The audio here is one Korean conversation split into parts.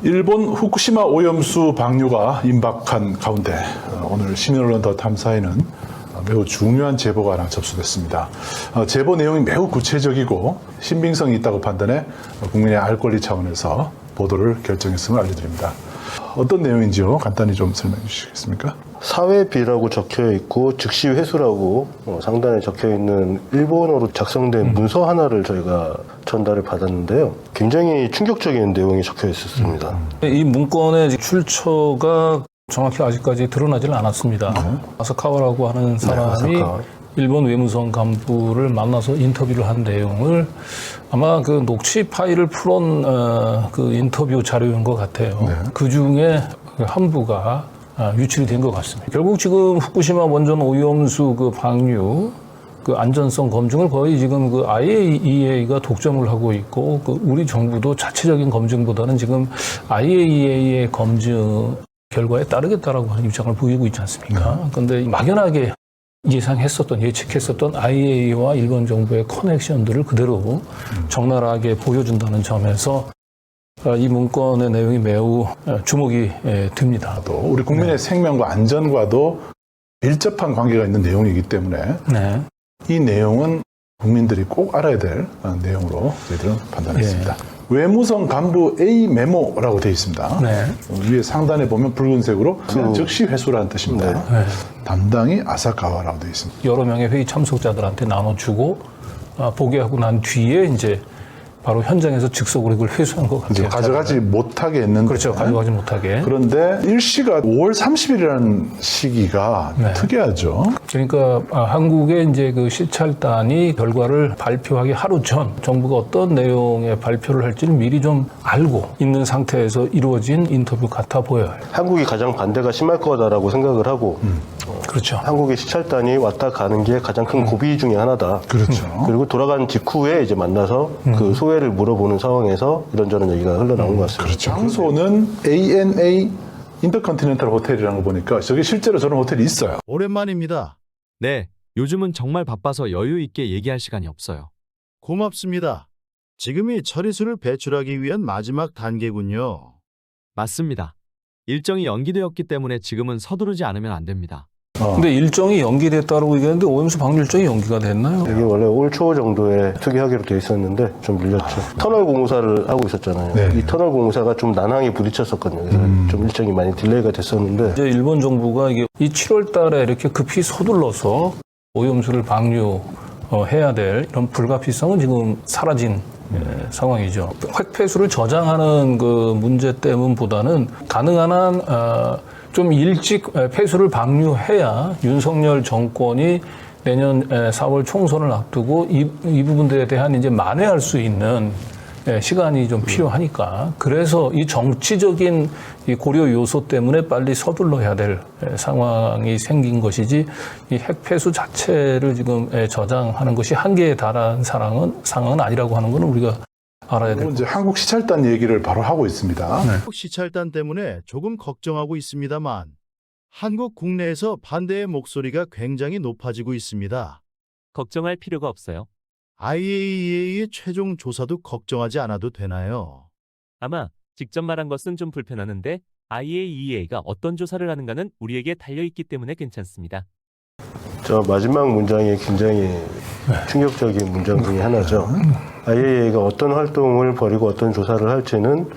일본 후쿠시마 오염수 방류가 임박한 가운데 오늘 시민언론 더 탐사에는 매우 중요한 제보가 하나 접수됐습니다. 제보 내용이 매우 구체적이고 신빙성이 있다고 판단해 국민의 알 권리 차원에서 보도를 결정했음을 알려드립니다. 어떤 내용인지요? 간단히 좀 설명해 주시겠습니까? 사회비라고 적혀 있고 즉시 회수라고 상단에 적혀 있는 일본어로 작성된 문서 하나를 저희가 전달을 받았는데요. 굉장히 충격적인 내용이 적혀 있었습니다. 이 문건의 출처가 정확히 아직까지 드러나지는 않았습니다. 아사카와라고 하는 사람이 아사카와. 일본 외무성 간부를 만나서 인터뷰를 한 내용을 아마 그 녹취 파일을 풀어온 그 인터뷰 자료인 것 같아요. 그 중에 한 부가 유출이 된 것 같습니다. 결국 지금 후쿠시마 원전 오염수 그 방류 그 안전성 검증을 거의 지금 그 IAEA가 독점을 하고 있고 그 우리 정부도 자체적인 검증보다는 지금 IAEA의 검증 결과에 따르겠다라고 하는 입장을 보이고 있지 않습니까? 그런데 막연하게 예측했었던 IAEA와 일본 정부의 커넥션들을 그대로 적나라하게 보여준다는 점에서 이 문건의 내용이 매우 주목이 됩니다. 또 우리 국민의 생명과 안전과도 밀접한 관계가 있는 내용이기 때문에 네. 이 내용은 국민들이 꼭 알아야 될 내용으로 저희들은 판단했습니다. 외무성 간부 A 메모라고 되어 있습니다. 네. 위에 상단에 보면 붉은색으로 즉시 회수라는 뜻입니다. 네. 담당이 아사카와라고 되어 있습니다. 여러 명의 회의 참석자들한테 나눠주고 보게 하고 난 뒤에 이제 바로 현장에서 즉석으로 이걸 회수한 것 같아요. 가져가지 못하게 했는데. 그렇죠. 가져가지 못하게. 그런데 일시가 5월 30일이라는 시기가 네. 특이하죠. 그러니까 한국의 이제 그 시찰단이 결과를 발표하기 하루 전 정부가 어떤 내용의 발표를 할지를 미리 좀 알고 있는 상태에서 이루어진 인터뷰 같아 보여요. 한국이 가장 반대가 심할 거다라고 생각을 하고 그렇죠. 한국의 시찰단이 왔다 가는 게 가장 큰 고비 중에 하나다. 그렇죠. 그리고 돌아간 직후에 이제 만나서 그 소회를 물어보는 상황에서 이런저런 얘기가 흘러나온 것 같습니다. 그렇죠. 장소는 ANA 인터컨티넨탈 호텔이라는 거 보니까 저게 실제로 저런 호텔이 있어요. 오랜만입니다. 네, 요즘은 정말 바빠서 여유 있게 얘기할 시간이 없어요. 고맙습니다. 지금이 처리수를 배출하기 위한 마지막 단계군요. 맞습니다. 일정이 연기되었기 때문에 지금은 서두르지 않으면 안 됩니다. 근데 일정이 연기됐다고 얘기하는데 오염수 방류 일정이 연기가 됐나요? 이게 원래 올 초 정도에 투기하기로 돼 있었는데 좀 밀렸죠. 터널 공사를 하고 있었잖아요. 네. 이 터널 공사가 좀 난항에 부딪혔었거든요. 그래서 좀 일정이 많이 딜레이가 됐었는데 이제 일본 정부가 이게 이 7월 달에 이렇게 급히 서둘러서 오염수를 방류해야 될 이런 불가피성은 지금 사라진 상황이죠. 핵폐수를 저장하는 그 문제 때문보다는 가능한 한 좀 일찍 폐수를 방류해야 윤석열 정권이 내년 4월 총선을 앞두고 이 부분들에 대한 이제 만회할 수 있는 시간이 좀 필요하니까 그래서 이 정치적인 이 고려 요소 때문에 빨리 서둘러야 될 상황이 생긴 것이지 이 핵폐수 자체를 지금 저장하는 것이 한계에 달한 상황은 아니라고 하는 것은 우리가 알아야 될 이제 한국 시찰단 얘기를 바로 하고 있습니다. 한국 시찰단 때문에 조금 걱정하고 있습니다만 한국 국내에서 반대의 목소리가 굉장히 높아지고 있습니다. 걱정할 필요가 없어요. IAEA의 최종 조사도 걱정하지 않아도 되나요? 아마 직접 말한 것은 좀 불편하는데 IAEA가 어떤 조사를 하는가는 우리에게 달려있기 때문에 괜찮습니다. 저 마지막 문장이 굉장히 충격적인 문장 중에 하나죠. IAEA가 어떤 활동을 벌이고 어떤 조사를 할지는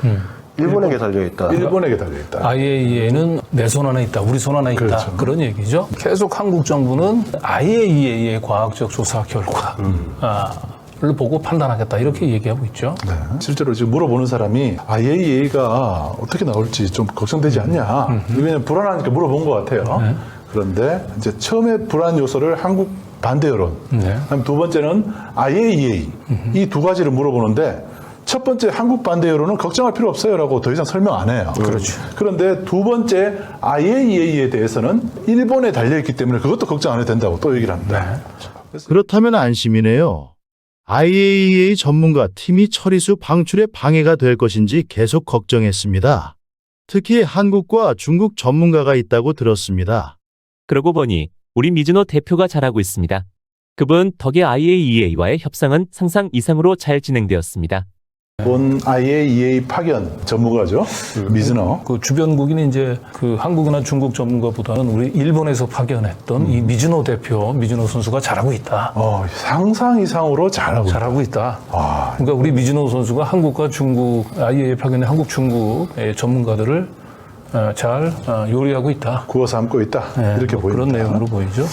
일본에게 달려있다. 일본에게 달려있다. IAEA는 내 손 안에 있다, 우리 손 안에 있다 그렇죠. 그런 얘기죠. 계속 한국 정부는 IAEA의 과학적 조사 결과를 보고 판단하겠다 이렇게 얘기하고 있죠. 네. 실제로 지금 물어보는 사람이 IAEA가 어떻게 나올지 좀 걱정되지 않냐. 왜냐면 불안하니까 물어본 것 같아요. 그런데 이제 처음에 불안 요소를 한국 반대 여론, 그다음 두 번째는 IAEA 이 두 가지를 물어보는데 첫 번째 한국 반대 여론은 걱정할 필요 없어요라고 더 이상 설명 안 해요. 그렇죠. 그런데 두 번째 IAEA에 대해서는 일본에 달려있기 때문에 그것도 걱정 안 해도 된다고 또 얘기를 합니다. 그렇다면 안심이네요. IAEA 전문가 팀이 처리수 방출에 방해가 될 것인지 계속 걱정했습니다. 특히 한국과 중국 전문가가 있다고 들었습니다. 그러고 보니 우리 미즈노 대표가 잘하고 있습니다. 그분 덕에 IAEA와의 협상은 상상 이상으로 잘 진행되었습니다. 본 IAEA 파견 전문가죠. 미즈너. 그 주변국인 이제 그 한국이나 중국 전문가보다는 우리 일본에서 파견했던 이 미즈노 대표, 미즈노 선수가 잘하고 있다. 상상 이상으로 잘하고 있다. 잘하고 있다. 아, 그러니까 우리 미즈노 선수가 한국과 중국, IAEA 파견의 한국, 중국의 전문가들을 잘 요리하고 있다. 구워 삶고 있다. 네, 이렇게 뭐 보입니다. 그런 내용으로 보이죠.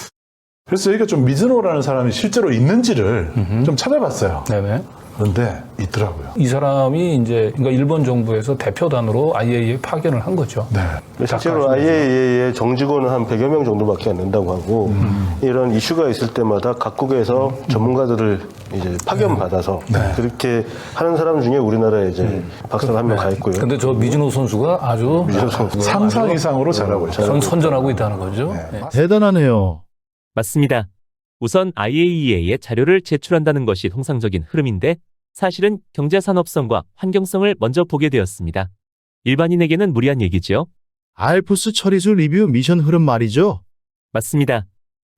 그래서 저희가 좀 미즈노라는 사람이 실제로 있는지를 좀 찾아봤어요. 네네. 그런데 있더라고요. 이 사람이 이제 그러니까 일본 정부에서 대표단으로 IAEA 파견을 한 거죠. 네. 실제로 IAEA의 정직원은 한 100여 명 정도밖에 안 된다고 하고 이런 이슈가 있을 때마다 각국에서 전문가들을 이제 파견받아서 그렇게 하는 사람 중에 우리나라에 이제 박사가 한 명 가 있고요. 근데 저 미즈노 선수가 아주 상상 이상으로 잘하고 있어요. 선전하고 있다는 거죠. 네. 대단하네요. 맞습니다. 우선 IAEA에 자료를 제출한다는 것이 통상적인 흐름인데 사실은 경제산업성과 환경성을 먼저 보게 되었습니다. 일반인에게는 무리한 얘기지요? 알프스 처리수 리뷰 미션 흐름 말이죠. 맞습니다.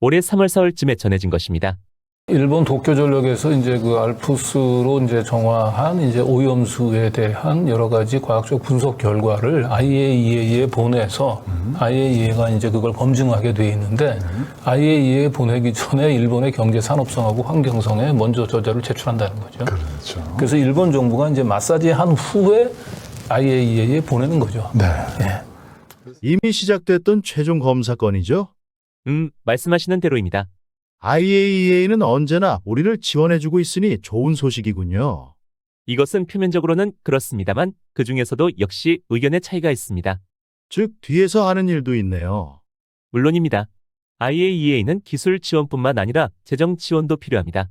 올해 3월 4월쯤에 전해진 것입니다. 일본 도쿄전력에서 이제 그 알프스로 이제 정화한 이제 오염수에 대한 여러 가지 과학적 분석 결과를 IAEA에 보내서 IAEA가 이제 그걸 검증하게 돼 있는데 IAEA에 보내기 전에 일본의 경제 산업성하고 환경성에 먼저 저자를 제출한다는 거죠. 그렇죠. 그래서 일본 정부가 이제 마사지한 후에 IAEA에 보내는 거죠. 네. 예. 이미 시작됐던 최종 검사 건이죠. 말씀하시는 대로입니다. IAEA는 언제나 우리를 지원해주고 있으니 좋은 소식이군요. 이것은 표면적으로는 그렇습니다만 그 중에서도 역시 의견의 차이가 있습니다. 즉 뒤에서 하는 일도 있네요. 물론입니다. IAEA는 기술 지원뿐만 아니라 재정 지원도 필요합니다.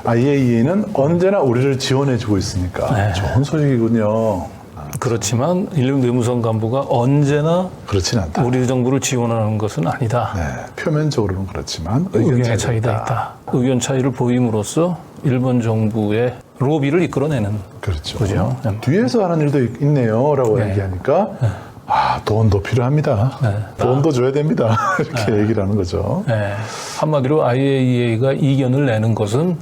IAEA는 언제나 우리를 지원해주고 있으니까 네. 좋은 소식이군요. 그렇지만 일본 외무성 간부가 언제나 그렇진 않다. 우리 정부를 지원하는 것은 아니다. 네, 표면적으로는 그렇지만 의견의 차이가 있다. 의견 차이를 보임으로써 일본 정부의 로비를 이끌어내는 그렇죠. 그죠? 네. 뒤에서 하는 일도 있네요라고 네. 얘기하니까 돈도 필요합니다. 네. 돈도 줘야 됩니다. 이렇게 얘기를 하는 거죠. 네. 한마디로 IAEA가 이견을 내는 것은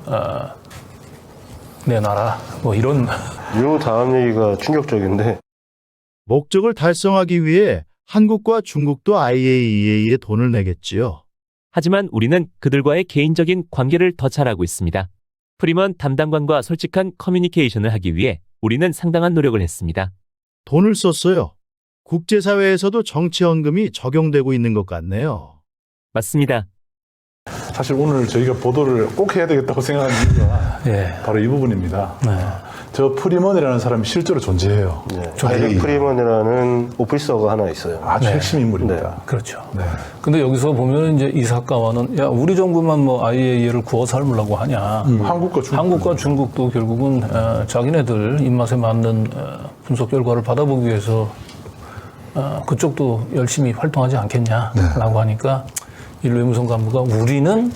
내놔라. 뭐 이런 요 다음 얘기가 충격적인데 목적을 달성하기 위해 한국과 중국도 IAEA에 돈을 내겠지요. 하지만 우리는 그들과의 개인적인 관계를 더 잘 알고 있습니다. 프리먼 담당관과 솔직한 커뮤니케이션을 하기 위해 우리는 상당한 노력을 했습니다. 돈을 썼어요. 국제사회에서도 정치헌금이 적용되고 있는 것 같네요. 맞습니다. 사실 오늘 저희가 보도를 꼭 해야 되겠다고 생각하는 이유가 예. 바로 이 부분입니다. 네. 저 프리먼이라는 사람이 실제로 존재해요. 아이렉 프리먼이라는 오피서가 하나 있어요. 아주 핵심 인물입니다. 그렇죠. 네. 근데 여기서 보면 이제 이사카와는 야 우리 정부만 뭐 IAEA를 구워 삶으려고 하냐. 한국과 중국도 결국은 자기네들 입맛에 맞는 분석 결과를 받아보기 위해서 그쪽도 열심히 활동하지 않겠냐라고 하니까 일 외무성 간부가 우리는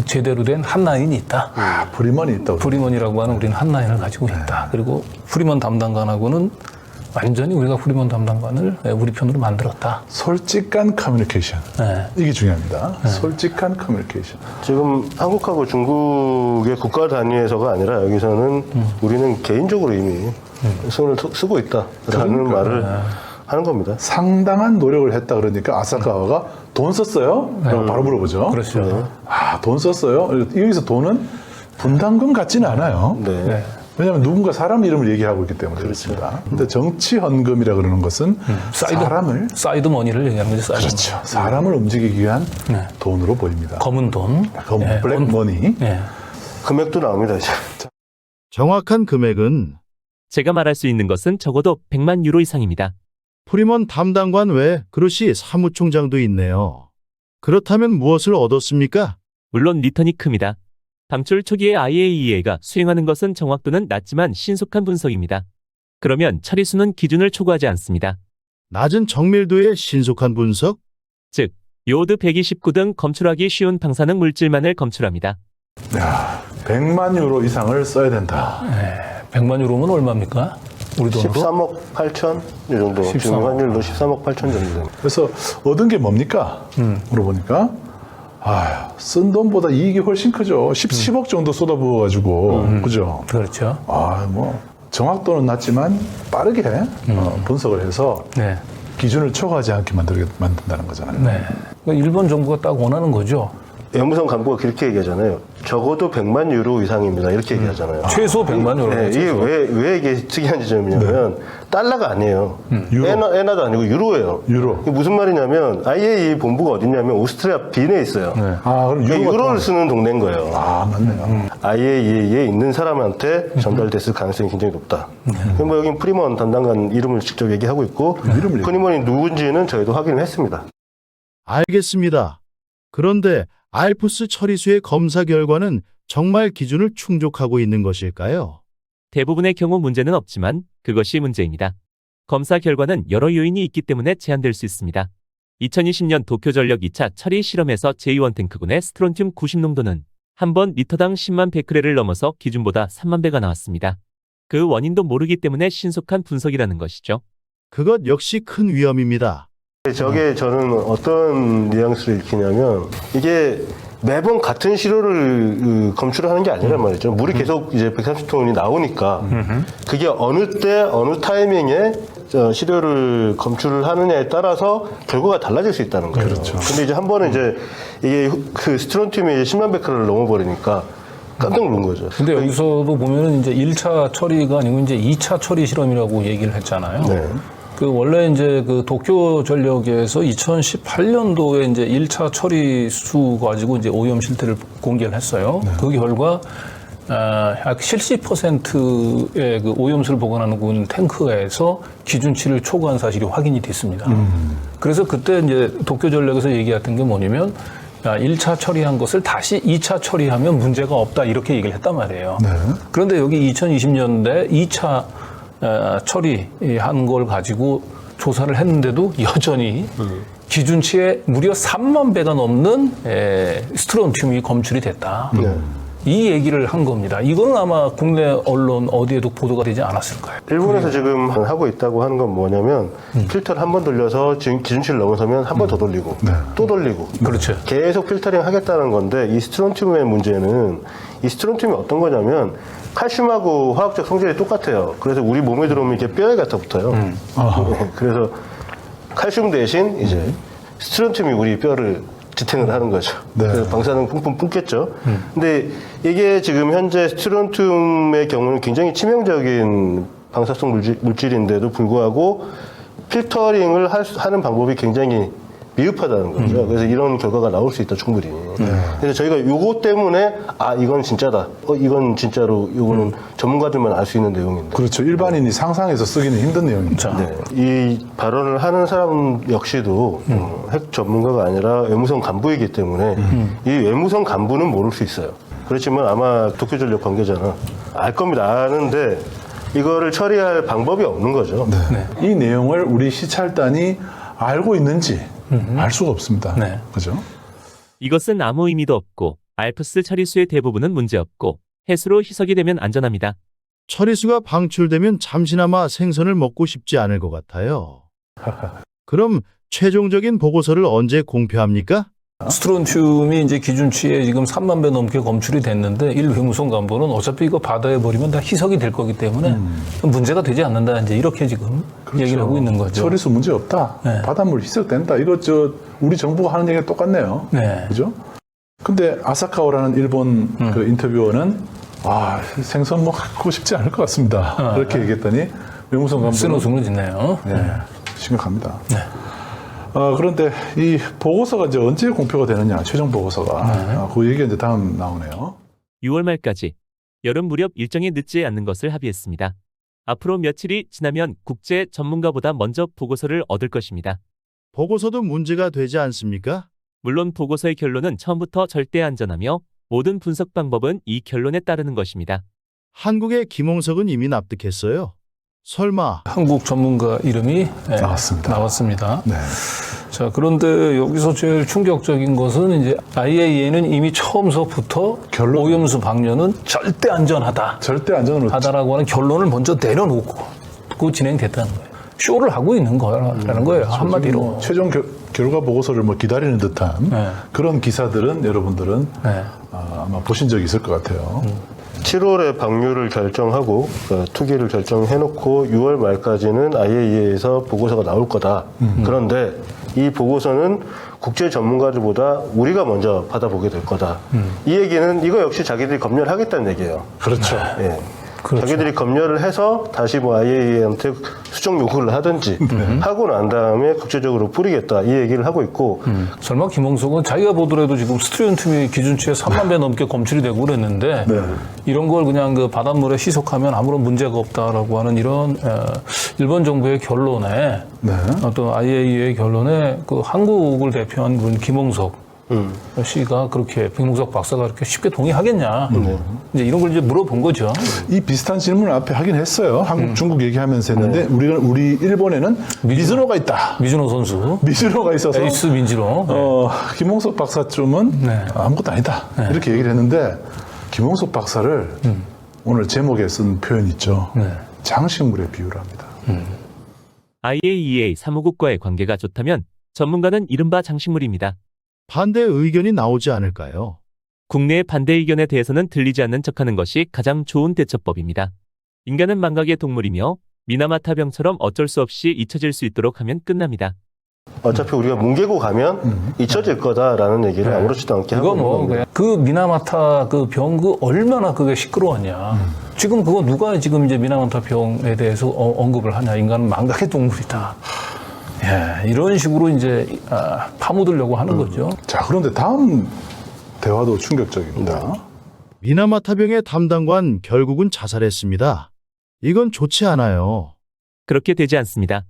제대로 된 한라인이 있다. 프리먼이 있다고. 프리먼이라고 하는 우리는 한라인을 가지고 있다. 그리고 프리먼 담당관하고는 완전히 우리가 프리먼 담당관을 우리 편으로 만들었다. 솔직한 커뮤니케이션. 네. 이게 중요합니다. 솔직한 커뮤니케이션. 지금 한국하고 중국의 국가 단위에서가 아니라 여기서는 우리는 개인적으로 이미 손을 쓰고 있다라는 말을 하는 겁니다. 상당한 노력을 했다 그러니까 아사카와가 돈 썼어요? 라고 바로 물어보죠. 그렇죠. 돈 썼어요? 여기서 돈은 분담금 같지는 않아요. 네. 네. 왜냐하면 누군가 사람 이름을 얘기하고 있기 때문에 그렇습니다. 근데 정치 헌금이라 그러는 것은 사람을 사이드 머니를 얘기하는 거죠. 사이드 그렇죠. 사람을 움직이기 위한 네. 돈으로 보입니다. 검은 돈. 네. 블랙 머니. 네. 금액도 나옵니다. 이제. 정확한 금액은 제가 말할 수 있는 것은 적어도 100만 유로 이상입니다. 프리먼 담당관 외 그릇이 사무총장도 있네요. 그렇다면 무엇을 얻었습니까? 물론 리턴이 큽니다. 방출 초기에 IAEA가 수행하는 것은 정확도는 낮지만 신속한 분석입니다. 그러면 처리수는 기준을 초과하지 않습니다. 낮은 정밀도의 신속한 분석? 즉, 요오드 129 등 검출하기 쉬운 방사능 물질만을 검출합니다. 100만 유로 이상을 써야 된다. 100만 유로면 얼마입니까? 우리 돈으로? 13억 8천 이 정도. 13억. 지금 환율로 13억 8천 정도 됩니다. 그래서 얻은 게 뭡니까? 물어보니까 쓴 돈보다 이익이 훨씬 크죠. 10억 정도 쏟아부어가지고 그죠? 그렇죠. 정확도는 낮지만 빠르게 분석을 해서 네. 기준을 초과하지 않게 만든다는 거잖아요. 네. 그러니까 일본 정부가 딱 원하는 거죠. 외무성 간부가 그렇게 얘기하잖아요. 적어도 100만 유로 이상입니다. 이렇게 얘기하잖아요. 최소 100만 유로. 네, 이게 왜 이게 특이한 지점이냐면 달러가 아니에요. 유로. 엔화도 아니고 유로예요. 유로. 이게 무슨 말이냐면 IAEA 본부가 어디냐면 오스트리아 빈에 있어요. 네. 아, 그럼 그러니까 유로가 유로를 쓰는 동네인 거예요. 아, 맞네요. IAEA에 있는 사람한테 전달됐을 가능성이 굉장히 높다. 뭐 여기 프리먼 담당관 이름을 직접 얘기하고 있고 이름을 프리먼이 누군지는 저희도 확인을 했습니다. 알겠습니다. 그런데 알프스 처리수의 검사 결과는 정말 기준을 충족하고 있는 것일까요? 대부분의 경우 문제는 없지만 그것이 문제입니다. 검사 결과는 여러 요인이 있기 때문에 제한될 수 있습니다. 2020년 도쿄전력 2차 처리 실험에서 제2원 탱크군의 스트론튬 90농도는 한 번 리터당 10만 베크렐을 넘어서 기준보다 3만 배가 나왔습니다. 그 원인도 모르기 때문에 신속한 분석이라는 것이죠. 그것 역시 큰 위험입니다. 저게 저는 어떤 뉘앙스를 읽히냐면 이게 매번 같은 시료를 검출하는 게 아니란 말이죠. 물이 계속 이제 130톤이 나오니까 그게 어느 때 어느 타이밍에 시료를 검출을 하느냐에 따라서 결과가 달라질 수 있다는 거예요. 그렇죠. 근데 이제 한 번은 이제 이게 그 스트론튬이 10만 베크렐을 넘어버리니까 깜짝 놀란 거죠. 근데 여기서도 보면은 이제 1차 처리가 아니고 이제 2차 처리 실험이라고 얘기를 했잖아요. 네. 그 원래 이제 그 도쿄 전력에서 2018년도에 이제 1차 처리수 가지고 이제 오염 실태를 공개를 했어요. 그 결과 약 70%의 그 오염수를 보관하는 탱크에서 기준치를 초과한 사실이 확인이 됐습니다. 그래서 그때 이제 도쿄 전력에서 얘기했던 게 뭐냐면 1차 처리한 것을 다시 2차 처리하면 문제가 없다 이렇게 얘기를 했단 말이에요. 네. 그런데 여기 2020년대 2차 처리한 걸 가지고 조사를 했는데도 여전히 기준치에 무려 3만 배가 넘는 스트론튬이 검출이 됐다. 이 얘기를 한 겁니다. 이거는 아마 국내 언론 어디에도 보도가 되지 않았을 거예요. 일본에서 지금 하고 있다고 하는 건 뭐냐면 필터를 한 번 돌려서 지금 기준치를 넘어서면 한 번 더 돌리고 또 돌리고 그렇죠. 계속 필터링 하겠다는 건데 이 스트론튬의 문제는 이 스트론튬이 어떤 거냐면 칼슘하고 화학적 성질이 똑같아요. 그래서 우리 몸에 들어오면 이렇게 뼈에 갖다 붙어요. 그래서 칼슘 대신 이제 스트론튬이 우리 뼈를 지탱을 하는 거죠. 네. 그래서 방사능 뿜뿜 뿜겠죠. 근데 이게 지금 현재 스트론튬의 경우는 굉장히 치명적인 방사성 물질인데도 불구하고 필터링을 하는 방법이 굉장히 미흡하다는 거죠. 그래서 이런 결과가 나올 수 있다, 충분히. 그래서 저희가 요거 때문에, 이건 진짜다. 이건 진짜로, 요거는 전문가들만 알 수 있는 내용인데. 그렇죠. 일반인이 상상해서 쓰기는 힘든 내용입니다. 네. 이 발언을 하는 사람 역시도 핵 전문가가 아니라 외무성 간부이기 때문에 이 외무성 간부는 모를 수 있어요. 그렇지만 아마 도쿄전력 관계자는 알 겁니다. 아는데 이거를 처리할 방법이 없는 거죠. 이 내용을 우리 시찰단이 알고 있는지 알 수가 없습니다. 네. 그죠? 이것은 아무 의미도 없고 알프스 처리수의 대부분은 문제없고 해수로 희석이 되면 안전합니다. 처리수가 방출되면 잠시나마 생선을 먹고 싶지 않을 것 같아요. 그럼 최종적인 보고서를 언제 공표합니까? 스트론튬이 이제 기준치에 지금 3만 배 넘게 검출이 됐는데 일 외무성 간부는 어차피 이거 바다에 버리면 다 희석이 될 거기 때문에 문제가 되지 않는다 이제 이렇게 지금 얘기를 하고 있는 거죠. 처리수 문제 없다. 네. 바닷물 희석된다. 이거 우리 정부가 하는 얘기가 똑같네요. 네. 그죠? 근데 아사카오라는 일본 그 인터뷰어는 생선 먹고 싶지 않을 것 같습니다. 그렇게 얘기했더니 외무성 간부는 쓴웃음을 짓네요. 네, 심각합니다. 그런데 이 보고서가 이제 언제 공표가 되느냐, 최종 보고서가. 그 얘기가 이제 다음 나오네요. 6월 말까지 여름 무렵 일정에 늦지 않는 것을 합의했습니다. 앞으로 며칠이 지나면 국제 전문가보다 먼저 보고서를 얻을 것입니다. 보고서도 문제가 되지 않습니까? 물론 보고서의 결론은 처음부터 절대 안전하며 모든 분석 방법은 이 결론에 따르는 것입니다. 한국의 김홍석은 이미 납득했어요. 설마 한국 전문가 이름이 나왔습니다. 네. 자, 그런데 여기서 제일 충격적인 것은 이제 IAEA는 이미 처음서부터 결론. 오염수 방류는 절대 안전하다. 절대 안전으로 하다라고 하는 결론을 먼저 내려놓고 진행됐다는 거예요. 쇼를 하고 있는 거라는 거예요. 한마디로. 최종 결과 보고서를 뭐 기다리는 듯한 네. 그런 기사들은 여러분들은 네. 아마 보신 적이 있을 것 같아요. 7월에 방류를 결정하고 투기를 결정해놓고 6월 말까지는 IAEA에서 보고서가 나올 거다. 그런데 이 보고서는 국제 전문가들보다 우리가 먼저 받아보게 될 거다. 이 얘기는 이거 역시 자기들이 검열을 하겠다는 얘기예요. 그렇죠. 예. 그렇죠. 자기들이 검열을 해서 다시 뭐 IAEA한테 수정 요구를 하든지 하고 난 다음에 국제적으로 뿌리겠다 이 얘기를 하고 있고 설마 김홍석은 자기가 보더라도 지금 스트리온튬이 기준치에 3만 배 넘게 검출이 되고 그랬는데 이런 걸 그냥 그 바닷물에 희석하면 아무런 문제가 없다라고 하는 이런 일본 정부의 결론에 어떤 IAEA의 결론에 그 한국을 대표한 그런 김홍석 씨가 그렇게 김홍석 박사가 그렇게 쉽게 동의하겠냐 이제 이런 걸 이제 물어본 거죠. 이 비슷한 질문을 앞에 하긴 했어요. 한국, 중국 얘기하면서 했는데 우리 일본에는 미즈노가 있다. 미즈노 선수, 미즈노가 있어서 에이스 민지로. 김홍석 박사쯤은 아무것도 아니다. 이렇게 얘기를 했는데 김홍석 박사를 오늘 제목에 쓴 표현 있죠. 장식물에 비유를 합니다. IAEA 사무국과의 관계가 좋다면 전문가는 이른바 장식물입니다. 반대 의견이 나오지 않을까요? 국내의 반대 의견에 대해서는 들리지 않는 척하는 것이 가장 좋은 대처법입니다. 인간은 망각의 동물이며 미나마타병처럼 어쩔 수 없이 잊혀질 수 있도록 하면 끝납니다. 어차피 우리가 뭉개고 가면 잊혀질 거다라는 얘기를 아무렇지도 않게 하고 이거 있는 뭐 겁니다. 그 미나마타 그 병 그 얼마나 그게 시끄러웠냐. 지금 그거 누가 지금 이제 미나마타 병에 대해서 언급을 하냐. 인간은 망각의 동물이다. 예, 이런 식으로 이제 파묻으려고 하는 거죠. 자, 그런데 다음 대화도 충격적입니다. 미나마타병의 담당관 결국은 자살했습니다. 이건 좋지 않아요. 그렇게 되지 않습니다.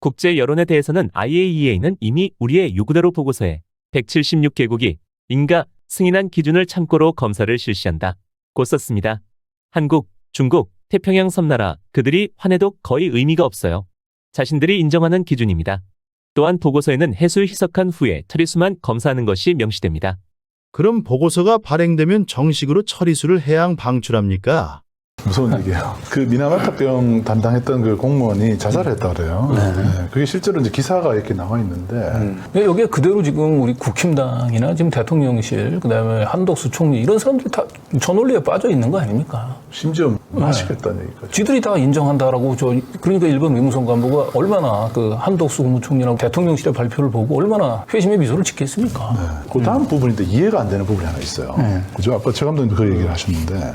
국제 여론에 대해서는 IAEA는 이미 우리의 요구대로 보고서에 176개국이 인가 승인한 기준을 참고로 검사를 실시한다. 고 썼습니다. 한국, 중국, 태평양 섬나라 그들이 화내도 거의 의미가 없어요. 자신들이 인정하는 기준입니다. 또한 보고서에는 해수 희석한 후에 처리수만 검사하는 것이 명시됩니다. 그럼 보고서가 발행되면 정식으로 처리수를 해양 방출합니까? 무서운 얘기예요. 그 미나마타병 담당했던 그 공무원이 자살했다 그래요. 네, 그게 실제로 이제 기사가 이렇게 나와 있는데 여기에 그대로 지금 우리 국힘당이나 지금 대통령실, 그 다음에 한덕수 총리 이런 사람들이 다 저 논리에 빠져 있는 거 아닙니까? 심지어 마시겠다는 얘기까지. 지들이 다 인정한다라고 그러니까 일본 외무성 간부가 얼마나 그 한덕수 국무총리랑 대통령실의 발표를 보고 얼마나 회심의 미소를 짓겠습니까? 그 다음 부분인데 이해가 안 되는 부분이 하나 있어요. 그죠? 아까 최 감독님도 그 얘기를 하셨는데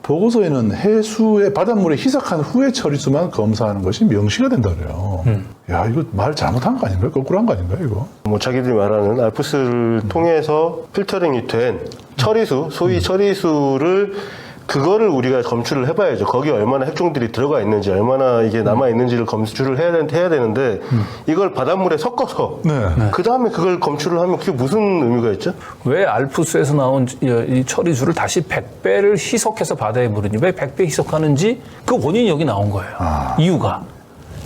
보고서에는 해수의 바닷물에 희석한 후에 처리수만 검사하는 것이 명시가 된다 그래요. 야, 이거 말 잘못한 거 아닌가요? 거꾸로 한 거 아닌가요, 이거? 뭐 자기들이 말하는 알프스를 통해서 필터링이 된 처리수, 소위 처리수를 그거를 우리가 검출을 해봐야죠. 거기에 얼마나 핵종들이 들어가 있는지, 얼마나 이게 남아 있는지를 검출을 해야 되는데 이걸 바닷물에 섞어서 그 다음에 그걸 검출을 하면 그게 무슨 의미가 있죠? 왜 알프스에서 나온 이 처리수를 다시 100배를 희석해서 바다에 버리니 왜 100배 희석하는지 그 원인이 여기 나온 거예요. 이유가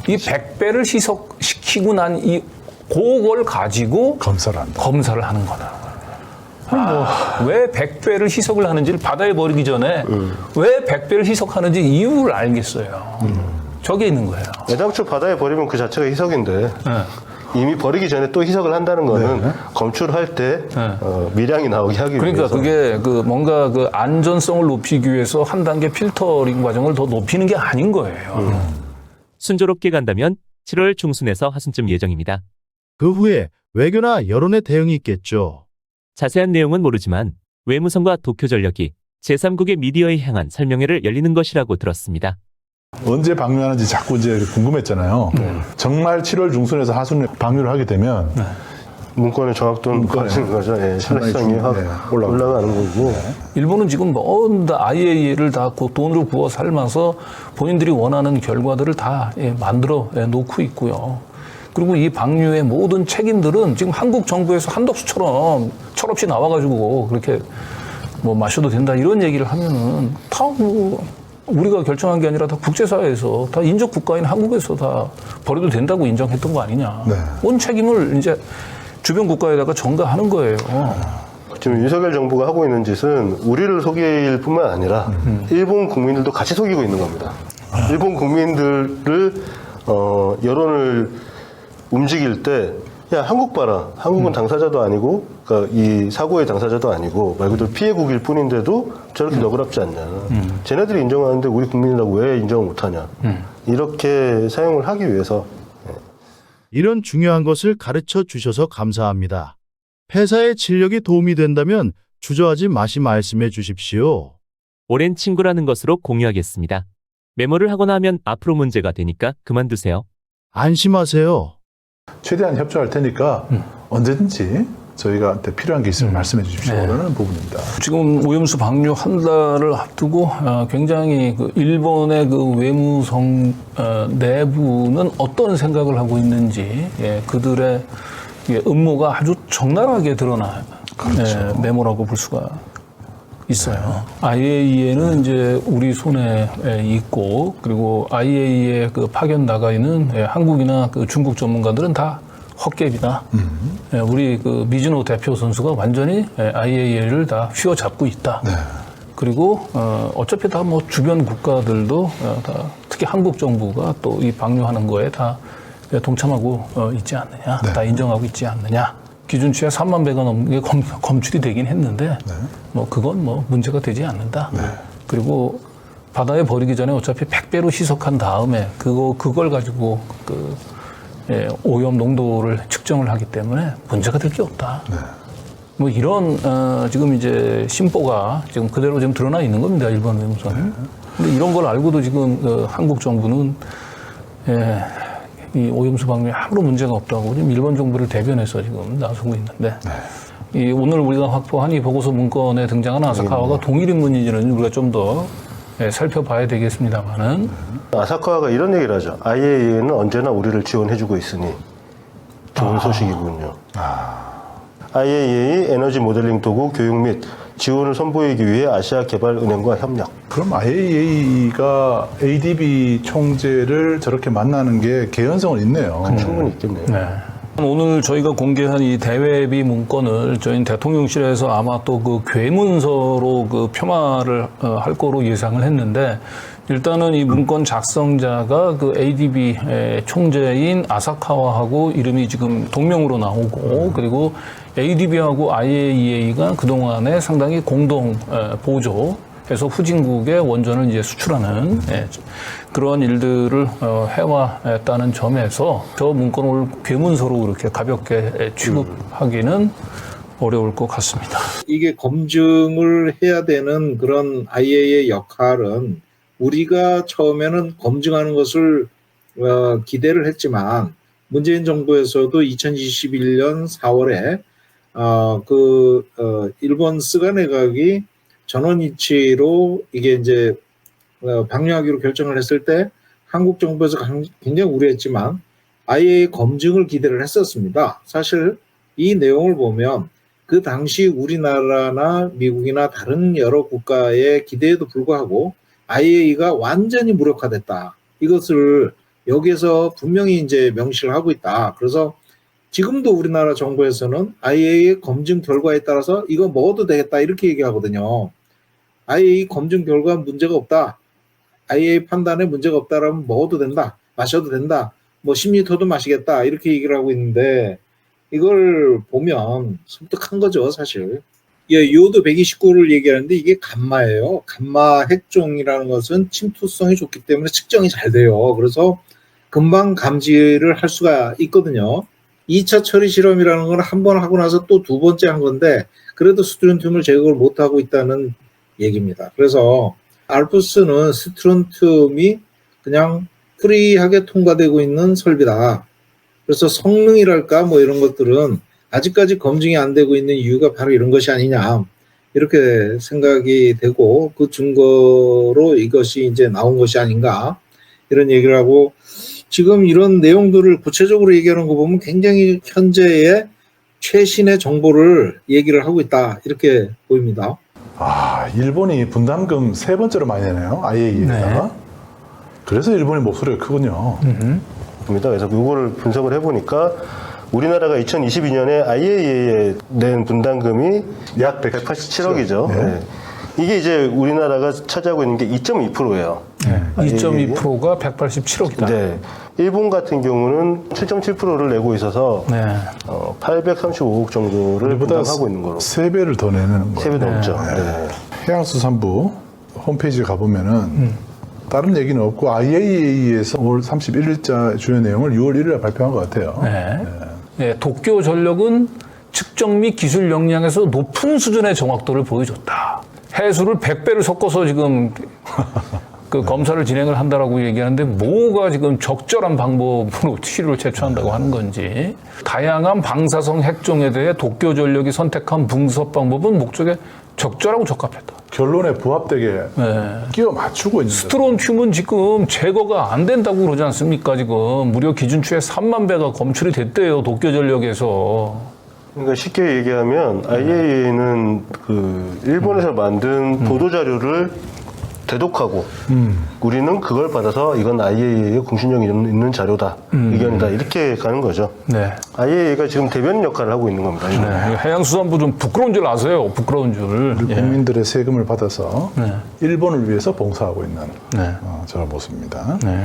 이 100배를 희석시키고 난 이 그걸 가지고 검사를 한다. 검사를 하는 거다. 왜 100배를 희석을 하는지를 바다에 버리기 전에 왜 100배를 희석하는지 이유를 알겠어요. 저게 있는 거예요. 애당초 바다에 버리면 그 자체가 희석인데 이미 버리기 전에 또 희석을 한다는 거는 검출할 때 미량이 나오게 하기 그러니까 위해서. 그게 그 뭔가 그 안전성을 높이기 위해서 한 단계 필터링 과정을 더 높이는 게 아닌 거예요. 순조롭게 간다면 7월 중순에서 하순쯤 예정입니다. 그 후에 외교나 여론의 대응이 있겠죠. 자세한 내용은 모르지만 외무성과 도쿄전력이 제3국의 미디어에 향한 설명회를 열리는 것이라고 들었습니다. 언제 방류하는지 자꾸 이제 궁금했잖아요. 정말 7월 중순에서 하순에 방류를 하게 되면 문건의 정확도는 빠지는 거죠. 예, 신뢰성이 확 올라가는 거고. 일본은 지금 IAEA를 다 돈으로 부어 삶아서 본인들이 원하는 결과들을 다 만들어 놓고 있고요. 그리고 이 방류의 모든 책임들은 지금 한국 정부에서 한덕수처럼 철없이 나와가지고 그렇게 뭐 마셔도 된다 이런 얘기를 하면은 다 뭐 우리가 결정한 게 아니라 다 국제사회에서 다 인접 국가인 한국에서 다 버려도 된다고 인정했던 거 아니냐. 온 책임을 이제 주변 국가에다가 전가하는 거예요. 지금 윤석열 정부가 하고 있는 짓은 우리를 속일 뿐만 아니라 일본 국민들도 같이 속이고 있는 겁니다. 일본 국민들을 여론을 움직일 때 야, 한국 봐라. 한국은 당사자도 아니고, 그러니까 이 사고의 당사자도 아니고, 말 그대로 피해국일 뿐인데도 저렇게 너그럽지 않냐. 쟤네들이 인정하는데 우리 국민이라고 왜 인정을 못하냐. 이렇게 사용을 하기 위해서. 이런 중요한 것을 가르쳐 주셔서 감사합니다. 회사의 진력이 도움이 된다면 주저하지 마시 말씀해 주십시오. 오랜 친구라는 것으로 공유하겠습니다. 메모를 하거나 하면 앞으로 문제가 되니까 그만두세요. 안심하세요. 최대한 협조할 테니까 언제든지 저희가한테 필요한 게 있으면 말씀해 주십시오라는 부분입니다. 지금 오염수 방류 한 달을 앞두고 굉장히 그 일본의 그 외무성 내부는 어떤 생각을 하고 있는지 그들의 음모가 아주 적나라하게 드러나 메모라고 볼 수가 있어요. IAEA는 이제 우리 손에 있고 그리고 IAEA 그 파견 나가 있는 한국이나 그 중국 전문가들은 다 헛개비다. 우리 그 미즈노 대표 선수가 완전히 IAEA를 다 휘어잡고 있다. 네. 그리고 어차피 다 뭐 주변 국가들도 다 특히 한국 정부가 또 이 방류하는 거에 다 동참하고 있지 않느냐, 네. 다 인정하고 있지 않느냐. 기준치에 3만 배가 넘는 게 검출이 되긴 했는데 네. 뭐 그건 뭐 문제가 되지 않는다. 네. 그리고 바다에 버리기 전에 어차피 100배로 희석한 다음에 그걸 가지고 그 오염 농도를 측정을 하기 때문에 문제가 될 게 없다. 네. 뭐 이런 지금 이제 심보가 지금 그대로 지금 드러나 있는 겁니다. 일본 외무성은. 근데 이런 걸 알고도 지금 한국 정부는 이 오염수 방류에 아무런 문제가 없다고 지금 일본 정부를 대변해서 지금 나서고 있는데 이 오늘 우리가 확보한 이 보고서 문건에 등장하는 아사카와가 동일 인물인지는 우리가 좀 더 살펴봐야 되겠습니다만은 아사카와가 이런 얘기를 하죠. IAEA는 언제나 우리를 지원해주고 있으니 좋은 소식이군요. IAEA 에너지 모델링 도구 교육 및 지원을 선보이기 위해 아시아개발은행과 협력. 그럼 IAEA가 ADB 총재를 저렇게 만나는 게 개연성은 있네요. 충분히 있겠네요. 네. 오늘 저희가 공개한 이 대외비 문건을 저희 대통령실에서 아마 또 그 괴문서로 그 표마를 할 거로 예상을 했는데 일단은 이 문건 작성자가 그 ADB 총재인 아사카와하고 이름이 지금 동명으로 나오고 그리고 ADB하고 IAEA가 그동안에 상당히 공동 보조해서 후진국에 원전을 이제 수출하는 그러한 일들을 해왔다는 점에서 저 문건을 괴문서로 이렇게 가볍게 취급하기는 어려울 것 같습니다. 이게 검증을 해야 되는 그런 IAEA의 역할은 우리가 처음에는 검증하는 것을 기대를 했지만 문재인 정부에서도 2021년 4월에 일본 스가 내각이 전원이치로 이게 이제 방류하기로 결정을 했을 때 한국 정부에서 굉장히 우려했지만 IAEA 검증을 기대를 했었습니다. 사실 이 내용을 보면 그 당시 우리나라나 미국이나 다른 여러 국가의 기대에도 불구하고 IAEA가 완전히 무력화됐다. 이것을 여기에서 분명히 이제 명시를 하고 있다. 그래서 지금도 우리나라 정부에서는 IAEA 검증 결과에 따라서 이거 먹어도 되겠다 이렇게 얘기하거든요. IAEA 검증 결과 문제가 없다. IAEA 판단에 문제가 없다라면 먹어도 된다. 마셔도 된다. 뭐 10리터도 마시겠다. 이렇게 얘기를 하고 있는데 이걸 보면 섬뜩한 거죠, 사실. 요오드 129를 얘기하는데 이게 감마예요. 감마 핵종이라는 것은 침투성이 좋기 때문에 측정이 잘 돼요. 그래서 금방 감지를 할 수가 있거든요. 2차 처리 실험이라는 건 한 번 하고 나서 또 두 번째 한 건데 그래도 스트론튬을 제거를 못하고 있다는 얘기입니다. 그래서 알프스는 스트론튬이 그냥 프리하게 통과되고 있는 설비다. 그래서 성능이랄까 뭐 이런 것들은 아직까지 검증이 안 되고 있는 이유가 바로 이런 것이 아니냐 이렇게 생각이 되고 그 증거로 이것이 이제 나온 것이 아닌가 이런 얘기를 하고 지금 이런 내용들을 구체적으로 얘기하는 거 보면 굉장히 현재의 최신의 정보를 얘기를 하고 있다 이렇게 보입니다. 일본이 분담금 3번째로 많이 내네요. IAEA에다가. 네. 그래서 일본의 목소리가 크군요. 그래서 이거를 분석을 해보니까 우리나라가 2022년에 IAEA에 낸 분담금이 약 187억이죠. 네. 이게 이제 우리나라가 차지하고 있는 게 2.2%예요. 네. 2.2%가 187억이다. 네. 일본 같은 경우는 7.7%를 내고 있어서 네. 835억 정도를 우리보다 부담하고 있는 거로. 3배를 더 내는 거예요. 3배 넘죠. 네. 해양수산부 홈페이지에 가보면은 다른 얘기는 없고 IAEA에서 5월 31일자 주요 내용을 6월 1일에 발표한 것 같아요. 네. 네, 도쿄 전력은 측정 및 기술 역량에서 높은 수준의 정확도를 보여줬다. 해수를 100배를 섞어서 지금 그 검사를 진행을 한다라고 얘기하는데 뭐가 지금 적절한 방법으로 치료를 제초한다고 하는 건지, 다양한 방사성 핵종에 대해 도쿄 전력이 선택한 분석 방법은 목적에 적절하고 적합했다. 결론에 부합되게 네. 끼워 맞추고 있는 스트론튬은 지금 제거가 안 된다고 그러지 않습니까? 지금 무려 기준치의 3만 배가 검출이 됐대요, 도쿄 전력에서. 그러니까 쉽게 얘기하면 IAEA는 그 일본에서 만든 보도 자료를 대독하고 우리는 그걸 받아서 이건 IAEA의 공신력이 있는 자료다, 의견이다, 이렇게 가는 거죠. 네. IAEA가 지금 대변인 역할을 하고 있는 겁니다. 네. 해양수산부 좀 부끄러운 줄 아세요? 부끄러운 줄. 우리 국민들의 세금을 받아서 네. 일본을 위해서 봉사하고 있는 네. 저런 모습입니다. 네.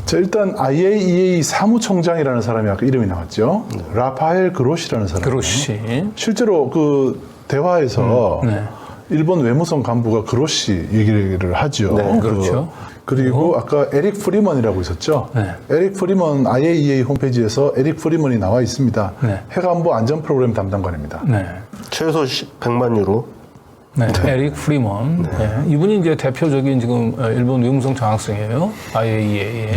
자, 일단 IAEA 사무총장이라는 사람이 아까 이름이 나왔죠. 라파엘 그로시라는 사람. 그렇지. 실제로 그 대화에서 네. 일본 외무성 간부가 그로시 얘기를 하죠. 네, 그렇죠. 그리고 아까 에릭 프리먼이라고 있었죠. 네. 에릭 프리먼 IAEA 홈페이지에서 에릭 프리먼이 나와 있습니다. 네. 해관부 안전 프로그램 담당관입니다. 네. 최소 100만 유로. 네. 에릭 프리먼. 네. 이분이 이제 대표적인 지금 일본 외무성 장학생이에요. IAEA.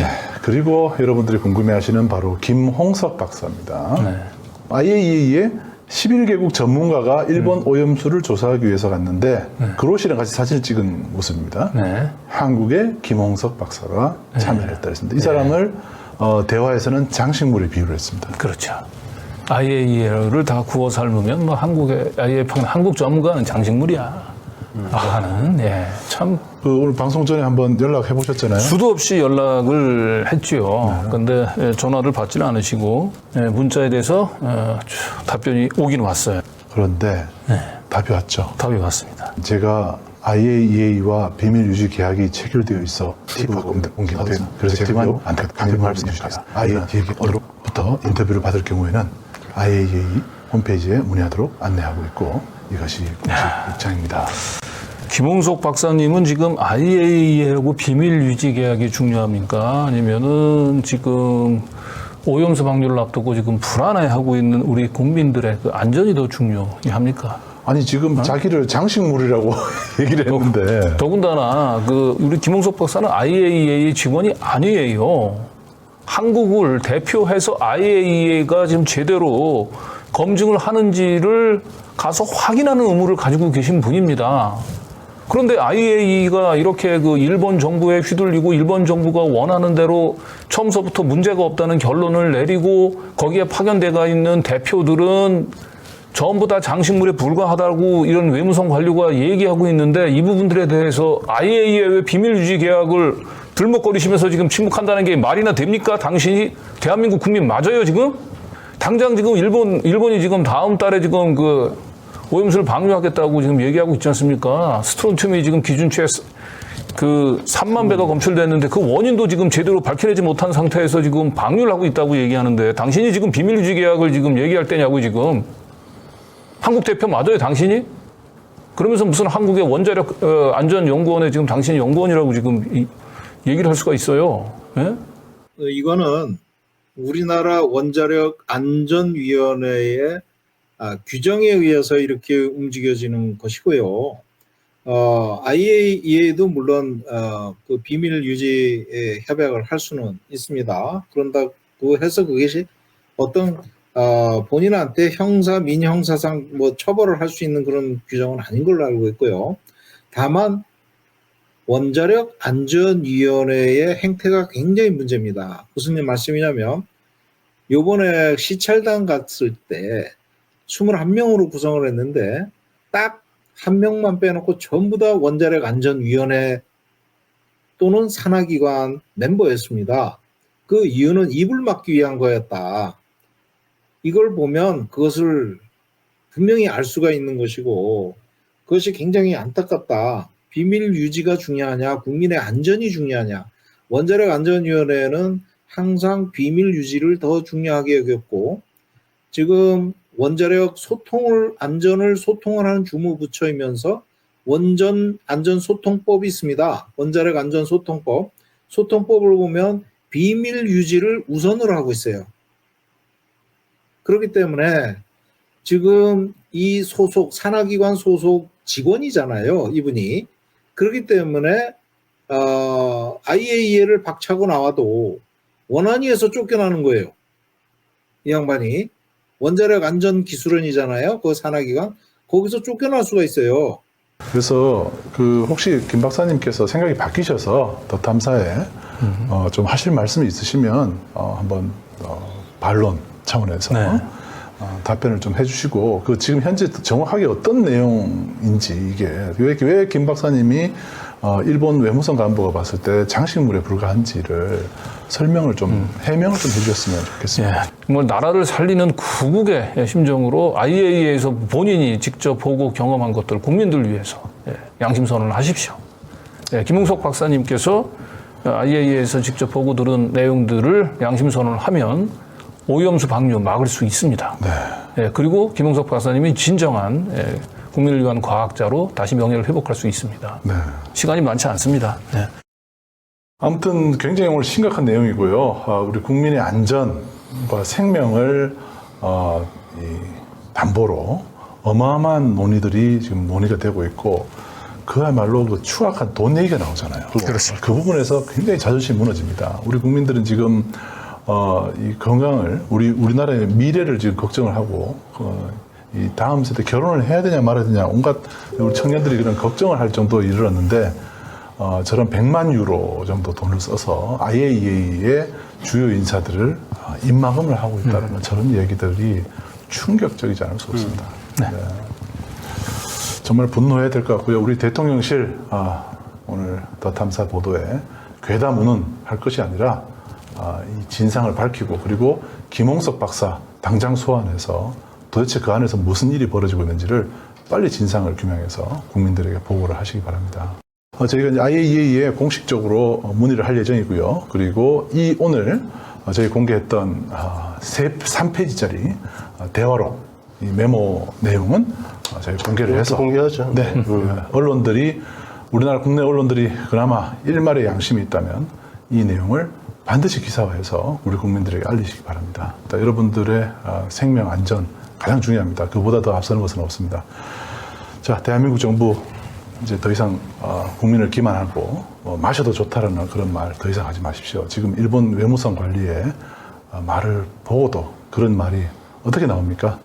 그리고 여러분들이 궁금해하시는 바로 김홍석 박사입니다. 네. IAEA의 11개국 전문가가 일본 오염수를 조사하기 위해서 갔는데 그로시랑 같이 사진을 찍은 모습입니다. 네. 한국의 김홍석 박사가 참여를 했다 했습니다. 이 사람을 대화에서는 장식물에 비유를 했습니다. 그렇죠. IAEA를 다 구워 삶으면 뭐 한국의 IAEA 한국 전문가는 장식물이야. 하는, 예, 참 오늘 방송 전에 한번 연락해 보셨잖아요. 수도 없이 연락을 했죠. 근데 전화를 받지는 않으시고 문자에 대해서 답변이 오긴 왔어요. 그런데 답이 왔죠. 답이 왔습니다. 제가 IAEA와 비밀 유지 계약이 체결되어 있어 TV하고 옮기거든요. 그래서 제가 강요할 수 있습니다. IAEA로부터 인터뷰를 받을 경우에는 IAEA 홈페이지에 문의하도록 안내하고 있고 이것이 공식 입장입니다. 김홍석 박사님은 지금 IAEA하고 비밀 유지 계약이 중요합니까? 아니면은 지금 오염수 방류를 앞두고 지금 불안해하고 있는 우리 국민들의 그 안전이 더 중요합니까? 아니 지금 자기를 장식물이라고 얘기를 했는데 더군다나 그 우리 김홍석 박사는 IAEA 직원이 아니에요. 한국을 대표해서 IAEA가 지금 제대로 검증을 하는지를 가서 확인하는 의무를 가지고 계신 분입니다. 그런데 IAEA가 이렇게 그 일본 정부에 휘둘리고 일본 정부가 원하는 대로 처음서부터 문제가 없다는 결론을 내리고 거기에 파견돼가 있는 대표들은 전부 다 장식물에 불과하다고 이런 외무성 관료가 얘기하고 있는데 이 부분들에 대해서 IAEA의 비밀 유지 계약을 들먹거리시면서 지금 침묵한다는 게 말이나 됩니까? 당신이 대한민국 국민 맞아요, 지금? 당장 지금 일본이 지금 다음 달에 지금 그 오염수를 방류하겠다고 지금 얘기하고 있지 않습니까? 스트론튬이 지금 기준치에 그 3만 배가 검출됐는데 그 원인도 지금 제대로 밝혀내지 못한 상태에서 지금 방류를 하고 있다고 얘기하는데 당신이 지금 비밀 유지 계약을 지금 얘기할 때냐고 지금. 한국 대표 맞아요, 당신이? 그러면서 무슨 한국의 원자력 안전연구원에 지금 당신이 연구원이라고 지금 얘기를 할 수가 있어요. 예? 이거는 우리나라 원자력 안전위원회의 규정에 의해서 이렇게 움직여지는 것이고요. IAEA도 물론 그 비밀 유지 협약을 할 수는 있습니다. 그런다고 해서 그것이 어떤 본인한테 형사, 민형사상 뭐 처벌을 할 수 있는 그런 규정은 아닌 걸로 알고 있고요. 다만 원자력 안전위원회의 행태가 굉장히 문제입니다. 무슨 말씀이냐면 요번에 시찰단 갔을 때 21명으로 구성을 했는데 딱 한 명만 빼놓고 전부 다 원자력 안전위원회 또는 산하기관 멤버였습니다. 그 이유는 입을 막기 위한 거였다. 이걸 보면 그것을 분명히 알 수가 있는 것이고 그것이 굉장히 안타깝다. 비밀 유지가 중요하냐, 국민의 안전이 중요하냐. 원자력 안전위원회는 항상 비밀 유지를 더 중요하게 여겼고 지금 원자력 안전을 소통을 하는 주무부처이면서 원전 안전소통법이 있습니다. 원자력 안전소통법. 소통법을 보면 비밀 유지를 우선으로 하고 있어요. 그렇기 때문에 지금 이 산하기관 소속 직원이잖아요. 이분이. 그렇기 때문에 IAEA를 박차고 나와도 원안위에서 쫓겨나는 거예요. 이 양반이. 원자력 안전기술원이잖아요. 그 산하기관. 거기서 쫓겨날 수가 있어요. 그래서 혹시 김 박사님께서 생각이 바뀌셔서 더 탐사에 좀 하실 말씀이 있으시면 한번 반론 차원에서 답변을 좀 해주시고 지금 현재 정확하게 어떤 내용인지 이게 왜 김 박사님이 일본 외무성 간부가 봤을 때 장식물에 불과한지를 해명을 좀 해주셨으면 좋겠습니다. 뭐 나라를 살리는 구국의 심정으로 IAEA에서 본인이 직접 보고 경험한 것들 국민들 위해서 양심선언을 하십시오. 김웅석 박사님께서 IAEA에서 직접 보고 들은 내용들을 양심선언을 하면 오염수 방류 막을 수 있습니다. 그리고 김웅석 박사님이 진정한 국민을 위한 과학자로 다시 명예를 회복할 수 있습니다. 시간이 많지 않습니다. 아무튼 굉장히 오늘 심각한 내용이고요. 우리 국민의 안전과 생명을 담보로 어마어마한 논의들이 지금 논의가 되고 있고 그야말로 그 추악한 돈 얘기가 나오잖아요. 그렇습니다. 그 부분에서 굉장히 자존심이 무너집니다. 우리 국민들은 지금 이 건강을 우리나라의 미래를 지금 걱정을 하고 이 다음 세대 결혼을 해야 되냐 말아야 되냐 온갖 우리 청년들이 그런 걱정을 할 정도에 이르렀는데 저런 100만 유로 정도 돈을 써서 IAEA의 주요 인사들을 입막음을 하고 있다는 저런 얘기들이 충격적이지 않을 수 없습니다. 정말 분노해야 될 것 같고요. 우리 대통령실 오늘 더 탐사 보도에 괴담운운 할 것이 아니라 이 진상을 밝히고 그리고 김홍석 박사 당장 소환해서 도대체 그 안에서 무슨 일이 벌어지고 있는지를 빨리 진상을 규명해서 국민들에게 보고를 하시기 바랍니다. 저희가 이제 IAEA에 공식적으로 문의를 할 예정이고요. 그리고 오늘 저희 공개했던 3페이지짜리 대화록 이 메모 내용은 저희 공개를 해서 공개하죠. 언론들이 우리나라 국내 언론들이 그나마 일말의 양심이 있다면 이 내용을 반드시 기사화해서 우리 국민들에게 알리시기 바랍니다. 여러분들의 생명 안전 가장 중요합니다. 그보다 더 앞서는 것은 없습니다. 자, 대한민국 정부 이제 더 이상 국민을 기만하고 마셔도 좋다라는 그런 말 더 이상 하지 마십시오. 지금 일본 외무성 관리의 말을 보고도 그런 말이 어떻게 나옵니까?